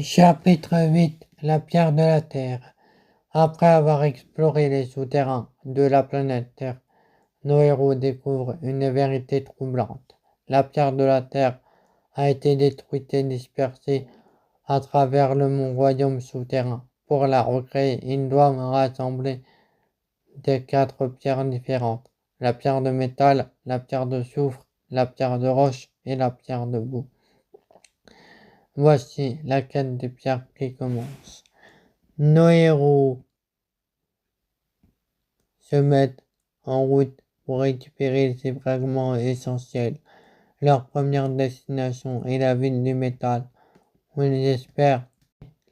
Chapitre 8. La pierre de la Terre. Après avoir exploré les souterrains de la planète Terre, nos héros découvrent une vérité troublante. La pierre de la Terre a été détruite et dispersée à travers le royaume souterrain. Pour la recréer, ils doivent rassembler des 4 pierres différentes. La pierre de métal, la pierre de soufre, la pierre de roche et la pierre de boue. Voici la quête des pierres qui commence. Nos héros se mettent en route pour récupérer ces fragments essentiels. Leur première destination est la ville du métal, où ils espèrent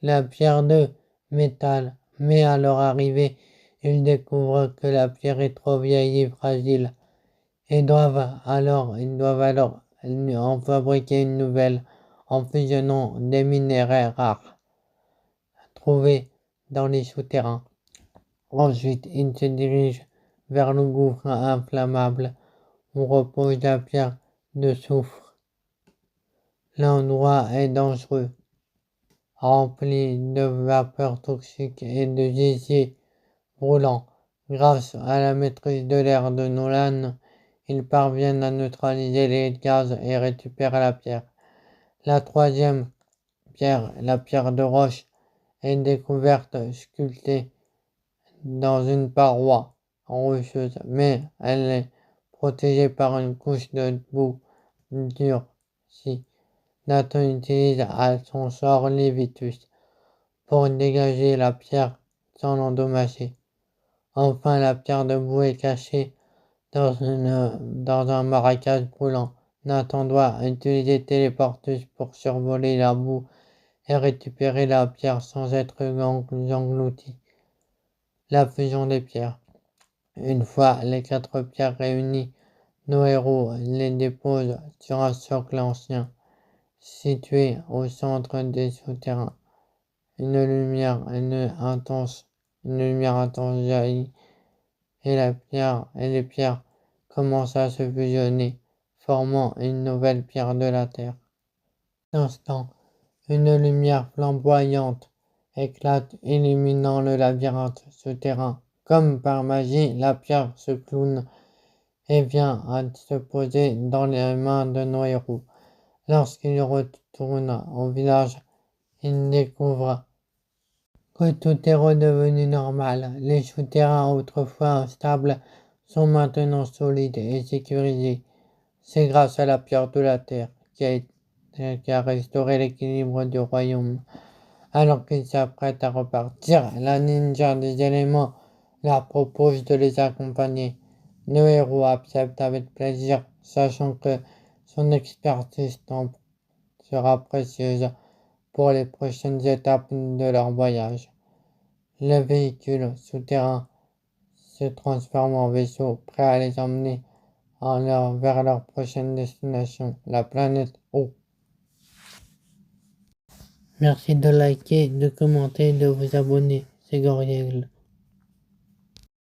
la pierre de métal. Mais à leur arrivée, ils découvrent que la pierre est trop vieille et fragile et ils doivent alors en fabriquer une nouvelle en fusionnant des minerais rares trouvés dans les souterrains. Ensuite, ils se dirigent vers le gouffre inflammable où repose la pierre de soufre. L'endroit est dangereux, rempli de vapeurs toxiques et de gésiers brûlants. Grâce à la maîtrise de l'air de Nolan, ils parviennent à neutraliser les gaz et récupèrent la pierre. La troisième pierre, la pierre de roche, est découverte sculptée dans une paroi rocheuse, mais elle est protégée par une couche de boue durcie. Nathan utilise à son sort Levitus pour dégager la pierre sans l'endommager. Enfin, la pierre de boue est cachée dans un marécage brûlant. Nathan doit utiliser Téléportus pour survoler la boue et récupérer la pierre sans être englouti. La fusion des pierres. Une fois les 4 pierres réunies, nos héros les déposent sur un socle ancien, situé au centre des souterrains. Une lumière intense jaillit et les pierres commencent à se fusionner, formant une nouvelle pierre de la Terre. L'instant, une lumière flamboyante éclate, illuminant le labyrinthe souterrain. Comme par magie, la pierre se cloune et vient à se poser dans les mains de nos héros. Lorsqu'ils retournent au village, ils découvrent que tout est redevenu normal. Les souterrains autrefois instables sont maintenant solides et sécurisés. C'est grâce à la pierre de la Terre qui a restauré l'équilibre du royaume. Alors qu'ils s'apprêtent à repartir, la ninja des éléments leur propose de les accompagner. Nos héros acceptent avec plaisir, sachant que son expertise sera précieuse pour les prochaines étapes de leur voyage. Le véhicule souterrain se transforme en vaisseau, prêt à les emmener vers leur prochaine destination, la planète O. Merci de liker, de commenter, de vous abonner. C'est Goriel.